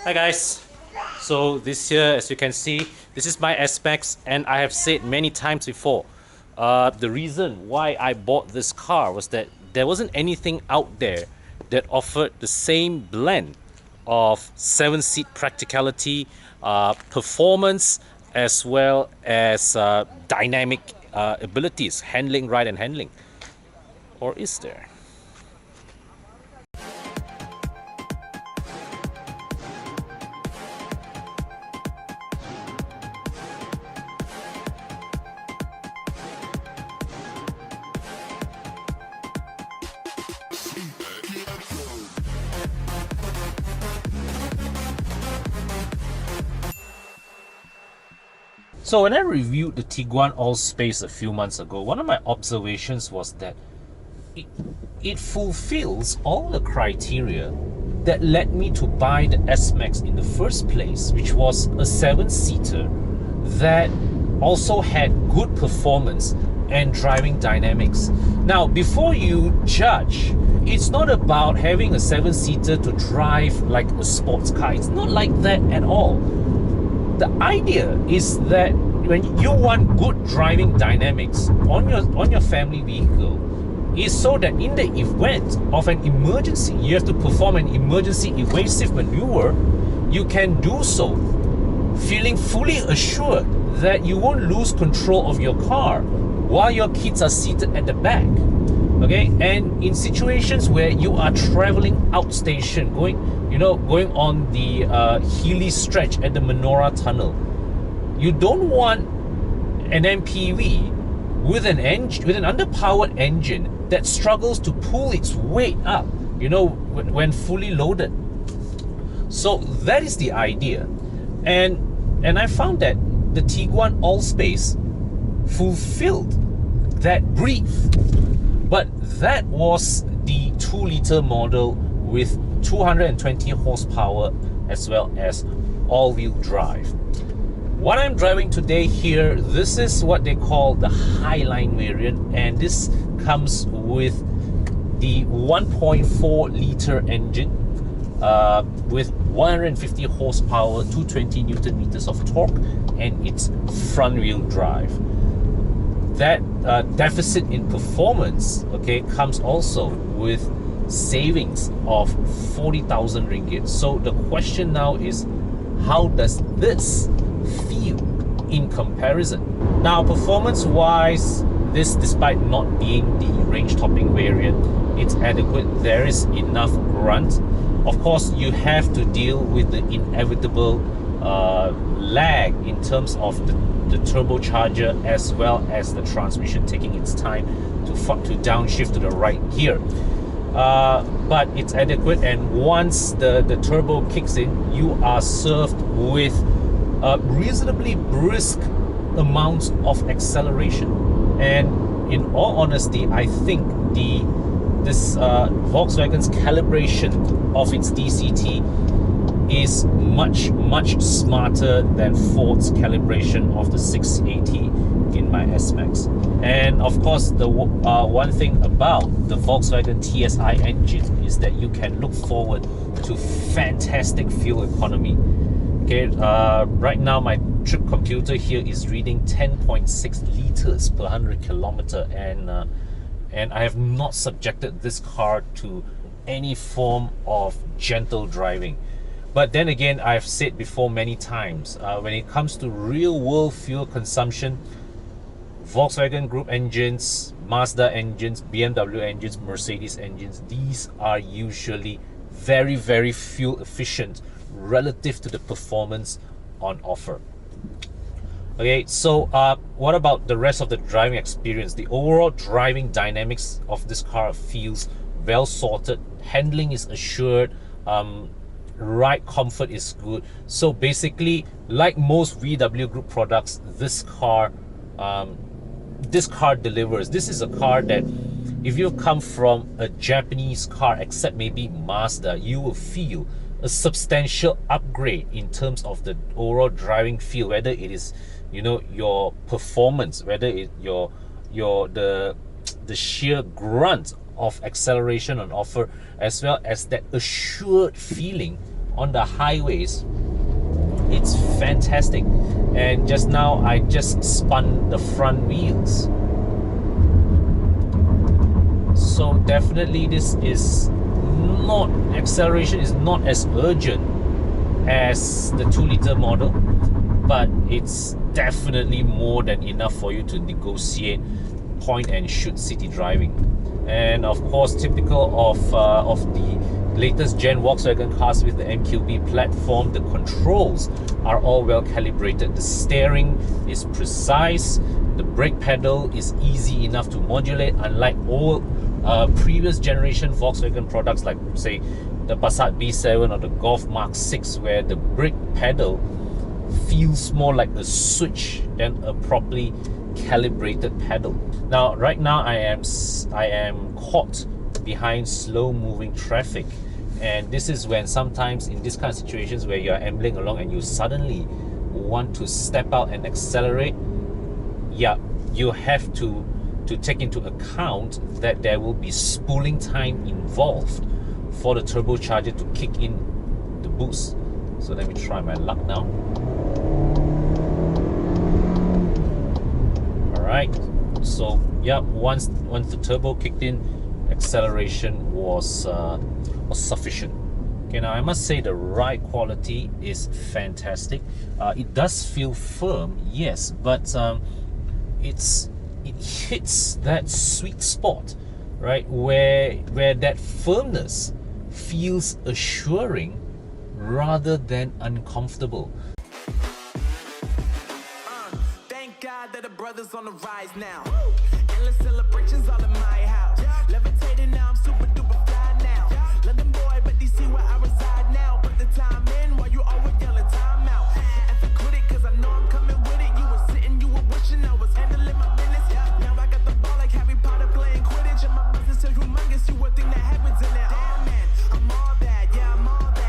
Hi guys, so this here, as you can see, this is my S-Max, and I have said many times before, the reason why I bought this car was that there wasn't anything out there that offered the same blend of 7-seat practicality, performance, as well as dynamic abilities, handling, ride and handling. Or is there? So when I reviewed the Tiguan AllSpace a few months ago, one of my observations was that it fulfills all the criteria that led me to buy the S-Max in the first place, which was a 7-seater that also had good performance and driving dynamics. Now, before you judge, it's not about having a 7-seater to drive like a sports car. It's not like that at all. The idea is that when you want good driving dynamics on your family vehicle, is so that in the event of an emergency, you have to perform an emergency evasive maneuver, you can do so feeling fully assured that you won't lose control of your car while your kids are seated at the back. Okay, and in situations where you are traveling outstation, going on the hilly stretch at the Menorah Tunnel, you don't want an MPV with an underpowered engine that struggles to pull its weight up, when fully loaded. So that is the idea, and I found that the Tiguan AllSpace fulfilled that brief. But that was the 2-liter model with 220 horsepower as well as all-wheel drive. What I'm driving today here, this is what they call the Highline variant, and this comes with the 1.4-liter engine with 150 horsepower, 220 Newton meters of torque, and it's front-wheel drive. That deficit in performance, okay, comes also with savings of 40,000 ringgit. So the question now is, how does this feel in comparison? Now, performance-wise, this, despite not being the range-topping variant, it's adequate. There is enough grunt. Of course, you have to deal with the inevitable lag in terms of the turbocharger as well as the transmission taking its time to downshift to the right gear. But it's adequate, and once the turbo kicks in, you are served with reasonably brisk amounts of acceleration. And in all honesty, I think this Volkswagen's calibration of its DCT is much smarter than Ford's calibration of the 680 in my S-Max. And of course, the one thing about the Volkswagen TSI engine is that you can look forward to fantastic fuel economy. Okay, right now my trip computer here is reading 10.6 liters per 100 kilometer, and I have not subjected this car to any form of gentle driving. But then again, I've said before many times, when it comes to real-world fuel consumption, Volkswagen Group engines, Mazda engines, BMW engines, Mercedes engines, these are usually very fuel efficient relative to the performance on offer. Okay, so what about the rest of the driving experience? The overall driving dynamics of this car feels well sorted. Handling is assured. Ride comfort is good. So basically, like most VW Group products, this car delivers. This is a car that, if you come from a Japanese car, except maybe Mazda, you will feel a substantial upgrade in terms of the overall driving feel, whether it is your performance, whether it the sheer grunt of acceleration on offer, as well as that assured feeling on the highways, it's fantastic. And just now I just spun the front wheels, so definitely this is not, acceleration is not as urgent as the 2-liter model, but it's definitely more than enough for you to negotiate point and shoot city driving. And of course, typical of the latest gen Volkswagen cars with the MQB platform, the controls are all well calibrated. The steering is precise, the brake pedal is easy enough to modulate, unlike all previous generation Volkswagen products like, say, the Passat B7 or the Golf Mark 6, where the brake pedal feels more like a switch than a properly calibrated pedal. Now, right now I am caught behind slow-moving traffic, and this is when sometimes in this kind of situations where you are ambling along and you suddenly want to step out and accelerate, yeah, you have to take into account that there will be spooling time involved for the turbocharger to kick in the boost. So let me try my luck now. Alright, so yeah, once the turbo kicked in, acceleration was sufficient. Okay, now I must say the ride quality is fantastic. It does feel firm, yes, but it hits that sweet spot, right, where that firmness feels assuring rather than uncomfortable. Thank God that the brothers on the rise now. Endless celebrations all in my house. Levitating now, I'm super duper fly now. London boy, but DC where I reside now. Put the time in while you always yelling time out. And for quit it, cause I know I'm coming with it. You were sitting, you were wishing I was handling my business. Now I got the ball like Harry Potter playing Quidditch. And my business is humongous, you would think that happens in there. Damn man, I'm all that, yeah, I'm all that.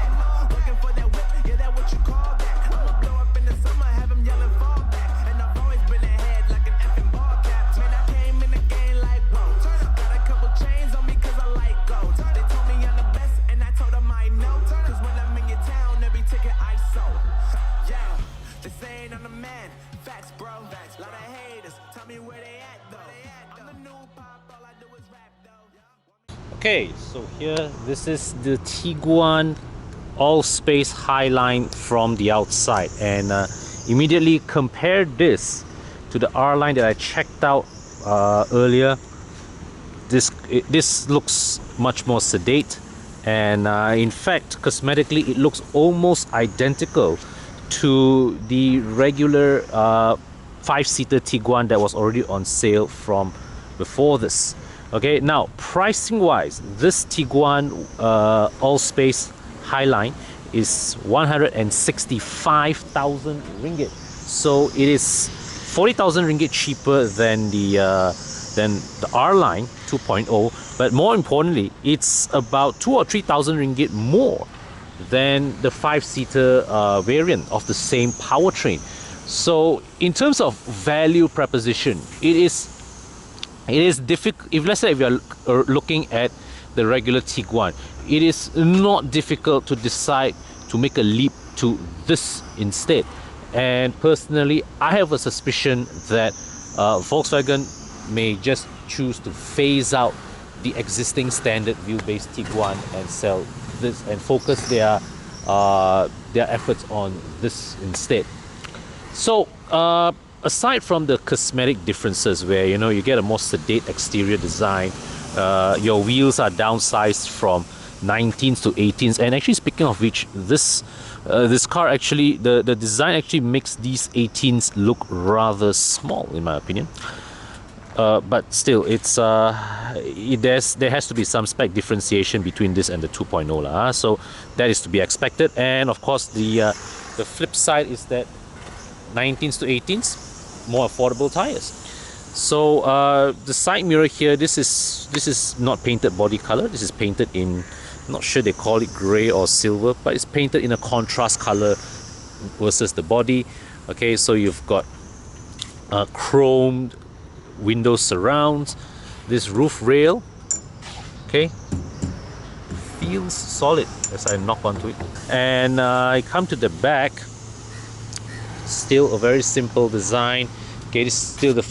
Looking for that whip, yeah, that what you call that. I'ma blow up in the summer, have him yelling fall back. And I've always been ahead like an effing ball cap. Man, I came in the game like, whoa. Got a couple chains on me cause I like gold. They told me I'm the best and I told them I know. Cause when I'm in your town, every ticket I sold. Yeah, they saying I'm the man. Facts, bro. Lot of haters, tell me where they at though. I'm the new pop, all I do is rap though. Okay, so here, this is the Tiguan AllSpace Highline from the outside, and immediately compare this to the R-Line that I checked out earlier. This looks much more sedate, and in fact, cosmetically, it looks almost identical to the regular 5-seater Tiguan that was already on sale from before this. Okay, now pricing wise, this Tiguan AllSpace Highline is 165,000 ringgit. So it is 40,000 ringgit cheaper than the R-Line 2.0, but more importantly, it's about 2,000 or 3,000 ringgit more than the 5-seater variant of the same powertrain. So in terms of value proposition, it is difficult. If let's say if you're looking at the regular Tiguan, it is not difficult to decide to make a leap to this instead. And personally, I have a suspicion that Volkswagen may just choose to phase out the existing standard wheelbase Tiguan and sell this and focus their efforts on this instead. So aside from the cosmetic differences where you get a more sedate exterior design, your wheels are downsized from 19s to 18s, and actually speaking of which, this car actually, the design actually makes these 18s look rather small in my opinion. But still, it's there has to be some spec differentiation between this and the 2.0 so that is to be expected. And of course, the flip side is that 19s to 18s, more affordable tires. So the side mirror here, this is not painted body color. This is painted in, I'm not sure they call it gray or silver, but it's painted in a contrast color versus the body. Okay, so you've got chromed window surrounds, this roof rail, okay, feels solid as I knock onto it. And I come to the back. Still a very simple design. Okay, this is still the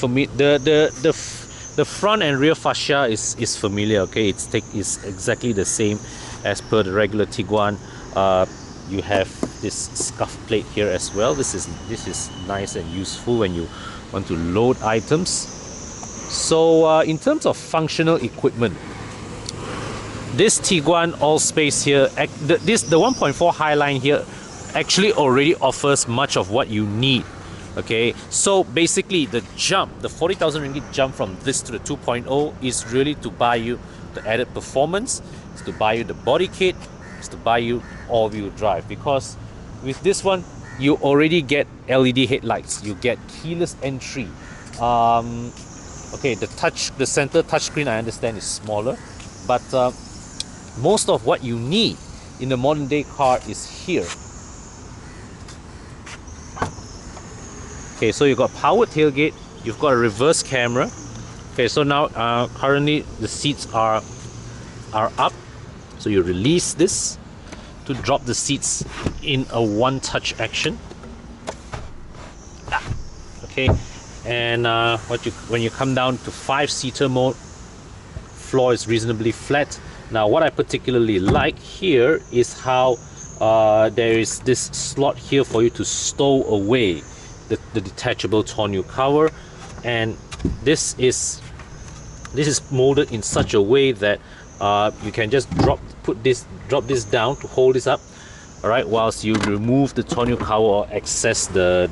front and rear fascia is familiar. Okay, it's exactly the same as per the regular Tiguan. You have this scuff plate here as well. This is nice and useful when you want to load items. So in terms of functional equipment, this Tiguan AllSpace here, the 1.4 Highline here actually already offers much of what you need. Okay, so basically the 40,000 ringgit jump from this to the 2.0 is really to buy you the added performance, it's to buy you the body kit, it's to buy you all-wheel drive, because with this one you already get LED headlights, you get keyless entry. Okay, the center touchscreen I understand is smaller, but most of what you need in a modern day car is here. Okay, so you've got powered tailgate, you've got a reverse camera. Okay, so now currently the seats are up, so you release this to drop the seats in a one-touch action. Okay, and when you come down to 5-seater mode, floor is reasonably flat. Now what I particularly like here is how there is this slot here for you to stow away the detachable tonneau cover, and this is molded in such a way that you can just drop this down to hold this up, all right, whilst you remove the tonneau cover or access the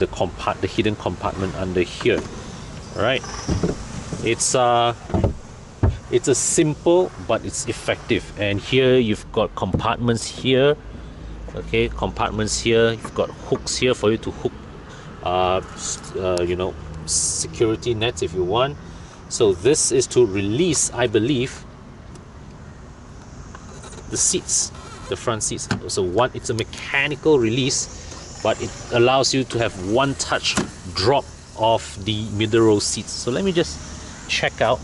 hidden compartment under here. All right, it's a simple but it's effective. And here you've got compartments here. Okay, compartments here. You've got hooks here for you to hook you know, security nets if you want. So this is to release, I believe, the seats, the front seats. So it's a mechanical release, but it allows you to have one touch drop of the middle row seats. So let me just check out.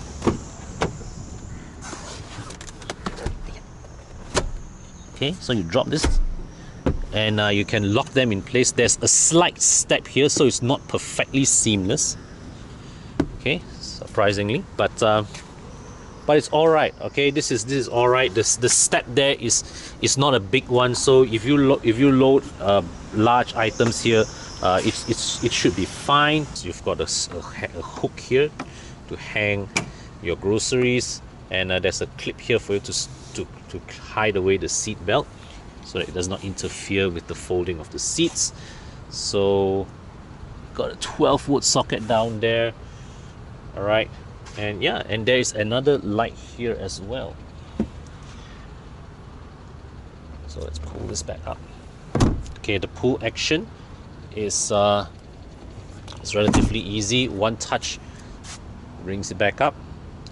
Okay, so you drop this and you can lock them in place. There's a slight step here, so it's not perfectly seamless. Okay, surprisingly, but it's all right. Okay, this is all right. The step there is not a big one, so if you load large items here, it should be fine. So you've got a hook here to hang your groceries, and there's a clip here for you to hide away the seat belt, so that it does not interfere with the folding of the seats. So got a 12-volt socket down there. All right, and yeah, and there is another light here as well. So let's pull this back up. Okay, the pull action is it's relatively easy. One touch brings it back up,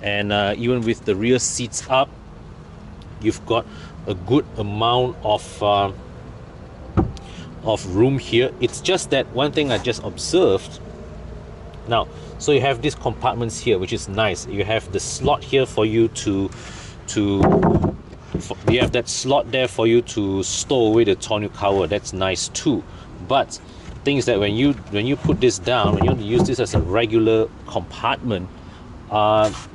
and even with the rear seats up, you've got a good amount of room here. It's just that one thing I just observed. Now, so you have these compartments here, which is nice. You have the slot here for you you have that slot there for you to stow away the tonneau cover. That's nice too. But thing is that when you put this down, when you want to use this as a regular compartment,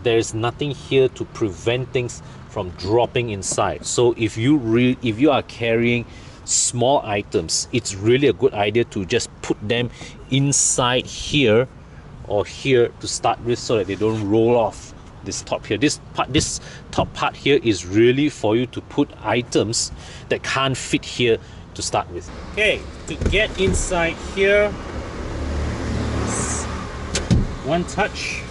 there's nothing here to prevent things from dropping inside. So if you are carrying small items, it's really a good idea to just put them inside here or here to start with, so that they don't roll off this top here. This top part here is really for you to put items that can't fit here to start with. Okay, to get inside here, one touch,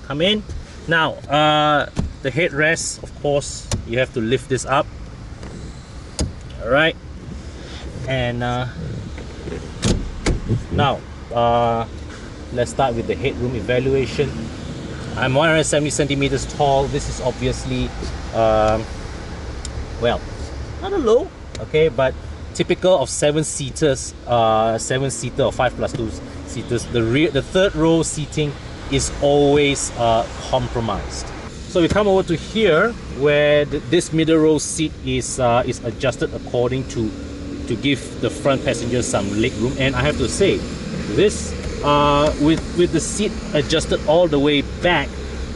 come in. Now the headrest, of course, you have to lift this up. All right, and now let's start with the headroom evaluation. I'm 170 centimeters tall. This is obviously well, not a low, okay, but typical of 7-seater or 5+2 seaters. The third row seating is always compromised. So we come over to here where this middle row seat is adjusted according to give the front passengers some leg room. And I have to say, this with the seat adjusted all the way back,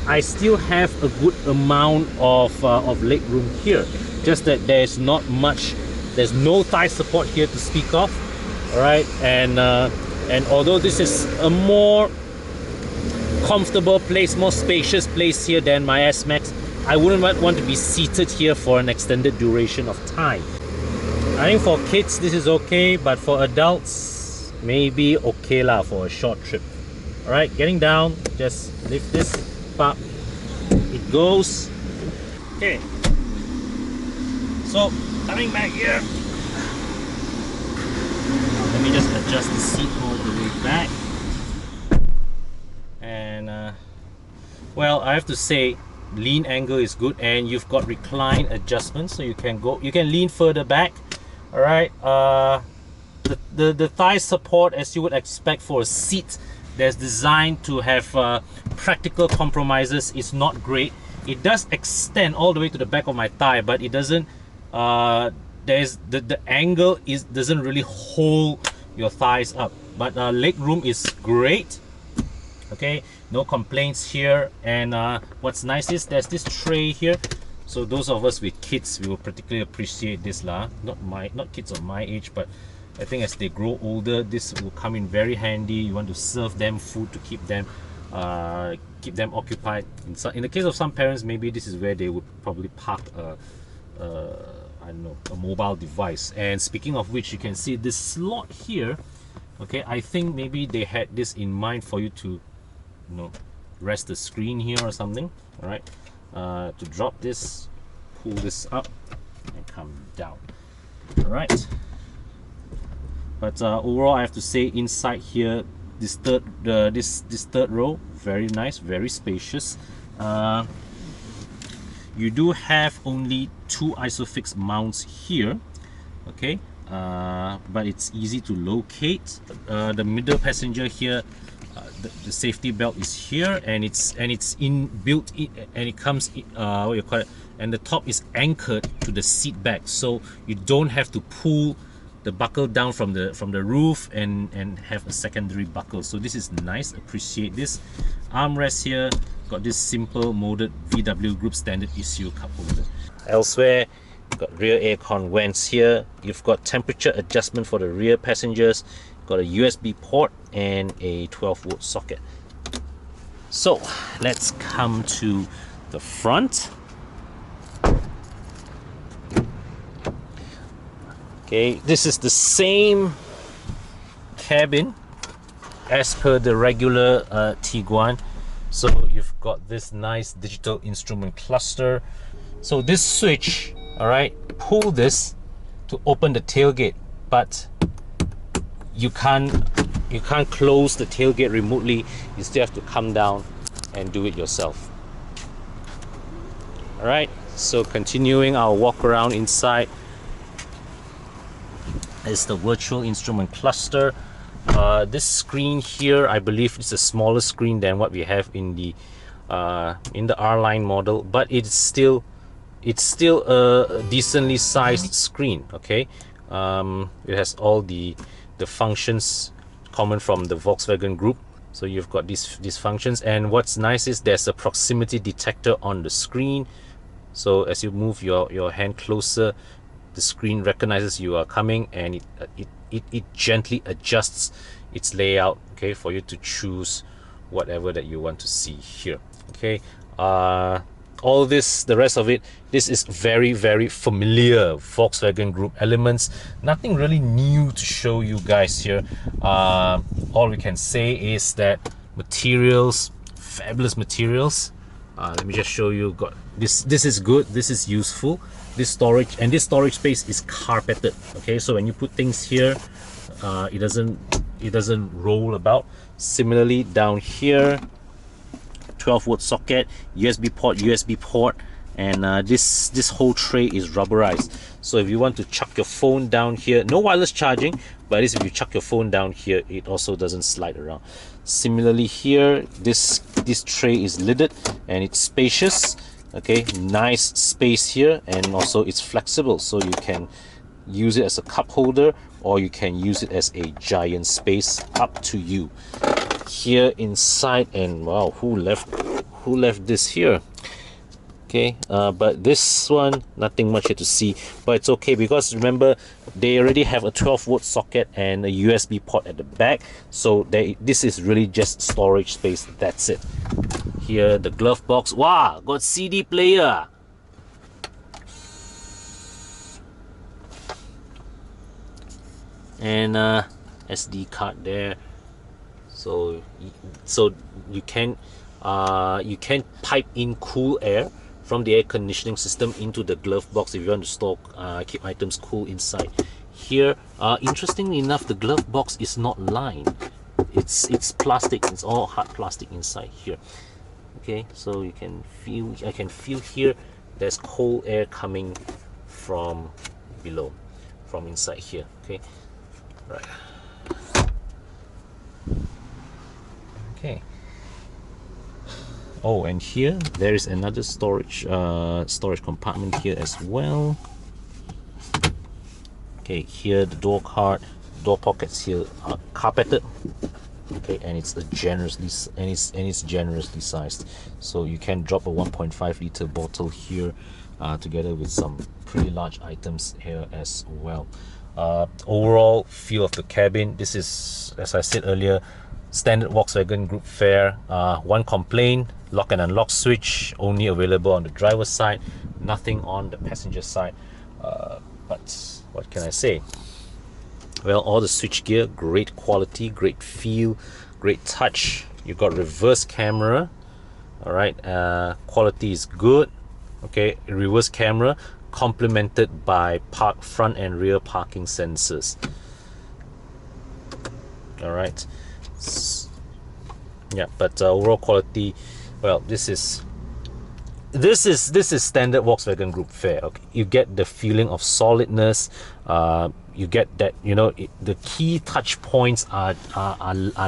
I still have a good amount of leg room here. Just that there's not much, there's no thigh support here to speak of. All right, and although this is a more comfortable place, more spacious place here than my S-Max, I wouldn't want to be seated here for an extended duration of time. I think for kids this is okay, but for adults maybe okay lah for a short trip. All right, getting down, just lift this up, it goes. Okay, so coming back here, let me just adjust the seat all the way back. And well, I have to say, lean angle is good, and you've got recline adjustments, so you can lean further back. All right, the thigh support, as you would expect for a seat that's designed to have practical compromises, is not great. It does extend all the way to the back of my thigh, but it doesn't. There's the angle doesn't really hold your thighs up. But leg room is great. Okay, no complaints here. And what's nice is there's this tray here. So those of us with kids, we will particularly appreciate this lah. Not kids of my age, but I think as they grow older, this will come in very handy. You want to serve them food to keep them occupied. In the case of some parents, maybe this is where they would probably park I don't know, a mobile device. And speaking of which, you can see this slot here. Okay, I think maybe they had this in mind for you to, you know, rest the screen here or something. All right, to drop this, pull this up and come down. All right, but overall I have to say, inside here, this third row, very nice, very spacious. You do have only 2 isofix mounts here, okay, but it's easy to locate. The middle passenger here, the safety belt is here, and it's built in, and it comes what you call it, and the top is anchored to the seat back, so you don't have to pull the buckle down from the roof and have a secondary buckle. So this is nice, appreciate this. Armrest here, got this simple molded VW Group standard issue cup holder. Elsewhere, got rear aircon vents here. You've got temperature adjustment for the rear passengers, got a USB port and a 12-volt socket. So let's come to the front. Okay, this is the same cabin as per the regular Tiguan. So you've got this nice digital instrument cluster. So this switch, all right, pull this to open the tailgate, but you can't close the tailgate remotely. You still have to come down and do it yourself. All right, so continuing our walk around inside is the virtual instrument cluster. This screen here, I believe it's a smaller screen than what we have in the R-Line model, but it's still a decently sized screen. Okay, it has all the functions common from the Volkswagen Group. So you've got these functions, and what's nice is there's a proximity detector on the screen. So as you move your hand closer, the screen recognizes you are coming, and it gently adjusts its layout, okay, for you to choose whatever that you want to see here. Okay, all this, the rest of it, this is very, very familiar Volkswagen Group elements. Nothing really new to show you guys here. All we can say is that materials, fabulous materials. Let me just show you. Got this is good, this is useful. This storage space is carpeted. Okay, so when you put things here, it doesn't roll about. Similarly down here, 12-volt socket, USB port, and this whole tray is rubberized. So if you want to chuck your phone down here, no wireless charging, but at least if you chuck your phone down here, it also doesn't slide around. Similarly here, this tray is lidded and it's spacious. Okay, nice space here, and also it's flexible, so you can use it as a cup holder or you can use it as a giant space, up to you. Here inside, and wow, who left this here? Okay, but this one, nothing much here to see, but it's okay because remember they already have a 12-volt socket and a USB port at the back, so this is really just storage space. That's it. Here the glove box, wow, got CD player. And SD card there, so you can pipe in cool air from the air conditioning system into the glove box if you want to store keep items cool inside. Here, interestingly enough, the glove box is not lined. It's plastic. It's all hard plastic inside here. Okay, so I can feel here there's cold air coming from below, from inside here. Okay, right. Okay. Oh, and here there is another storage compartment here as well. Okay, here the door pockets here are carpeted. Okay, and it's generously sized, so you can drop a 1.5 liter bottle here, together with some pretty large items here as well. Overall feel of the cabin, this is, as I said earlier, standard Volkswagen Group fare. One complaint: lock and unlock switch only available on the driver's side, nothing on the passenger side. But what can I say? Well, all the switch gear, great quality, great feel, great touch. You got reverse camera. All right, quality is good. Okay, reverse camera complemented by front and rear parking sensors. All right. Yeah, but overall quality, well, this is standard Volkswagen Group fare. Okay, you get the feeling of solidness. You get that, you know, the key touch points are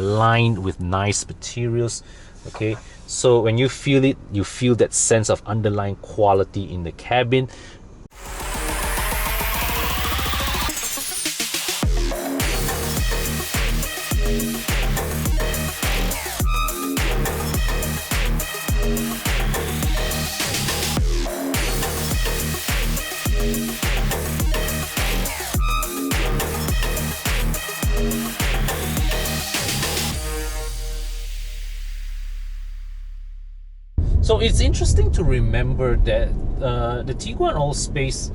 lined with nice materials. Okay, so when you feel it, you feel that sense of underlying quality in the cabin. So it's interesting to remember that the Tiguan AllSpace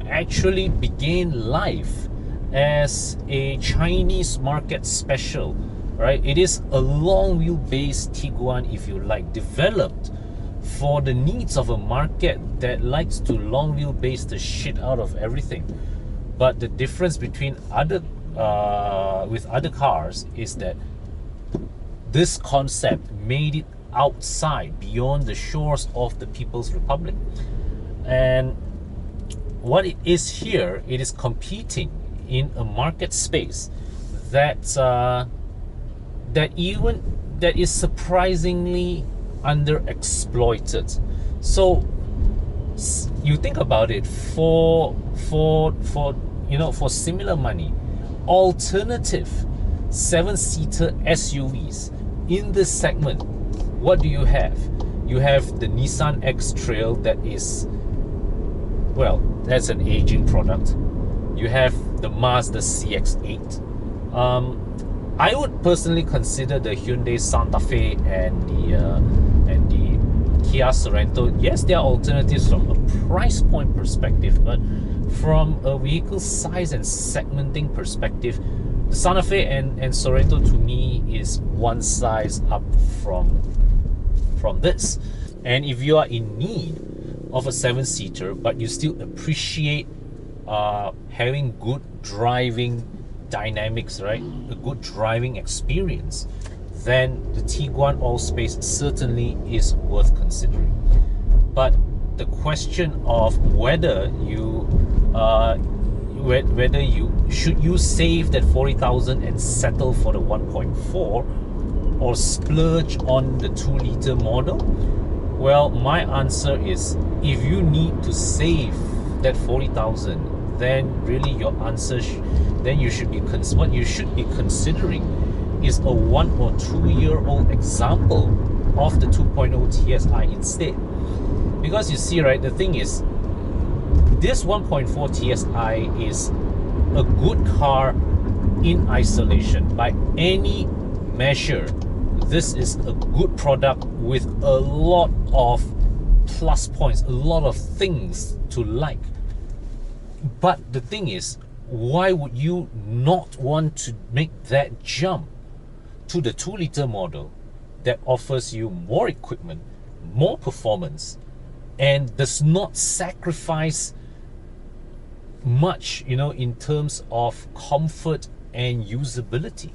actually began life as a Chinese market special, right? It is a long wheelbase Tiguan, if you like, developed for the needs of a market that likes to long wheelbase the shit out of everything. But the difference between other cars is that this concept made it outside, beyond the shores of the People's Republic. And what it is here, it is competing in a market space that is surprisingly underexploited. So you think about it, for similar money, alternative 7-seater SUVs in this segment, what do you have? You have the Nissan X-Trail that is, well, that's an aging product. You have the Mazda CX-8. I would personally consider the Hyundai Santa Fe and the Kia Sorento. Yes, they are alternatives from a price point perspective, but from a vehicle size and segmenting perspective, the Santa Fe and Sorento to me is one size up from this. And if you are in need of a 7-seater but you still appreciate having good driving dynamics, right, a good driving experience, then the Tiguan AllSpace certainly is worth considering. But the question of whether you should you save that 40,000 and settle for the 1.4 or splurge on the 2-liter model, Well, my answer is, if you need to save that 40,000, then really your answer, then you should be what you should be considering is a 1 or 2 year old example of the 2.0 TSI instead. Because you see, right, the thing is, this 1.4 TSI is a good car in isolation. By any measure, this is a good product with a lot of plus points, a lot of things to like. But the thing is, why would you not want to make that jump to the 2-liter model that offers you more equipment, more performance, and does not sacrifice much, in terms of comfort and usability?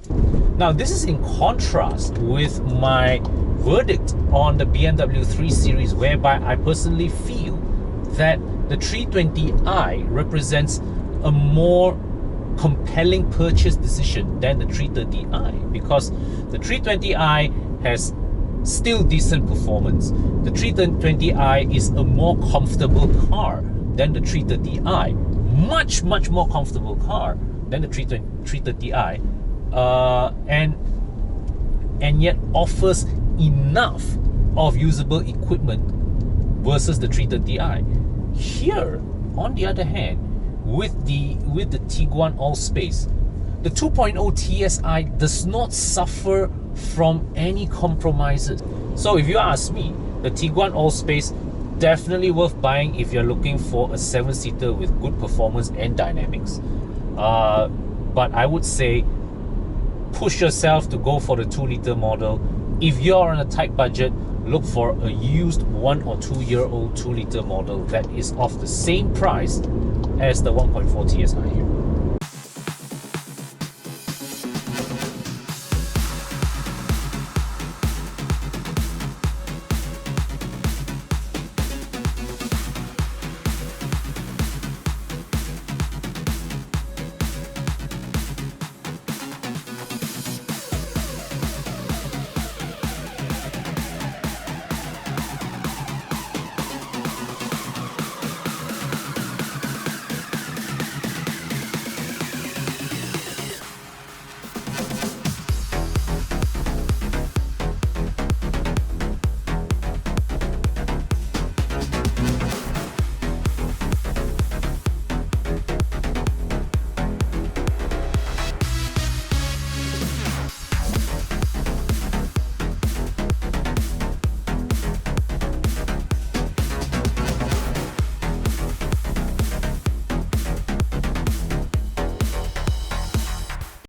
Now, this is in contrast with my verdict on the BMW 3 Series, whereby I personally feel that the 320i represents a more compelling purchase decision than the 330i, because the 320i has still decent performance. The 320i is a more comfortable car than the 330i, much more comfortable car than the 330i, and yet offers enough of usable equipment versus the 330i. Here, on the other hand, with the Tiguan AllSpace, the 2.0 TSI does not suffer from any compromises. So if you ask me, the Tiguan AllSpace definitely worth buying if you're looking for a 7-seater with good performance and dynamics. But I would say push yourself to go for the 2-liter model. If you're on a tight budget, look for a used 1 or 2 year old 2-liter model that is of the same price as the 1.4 TSI here.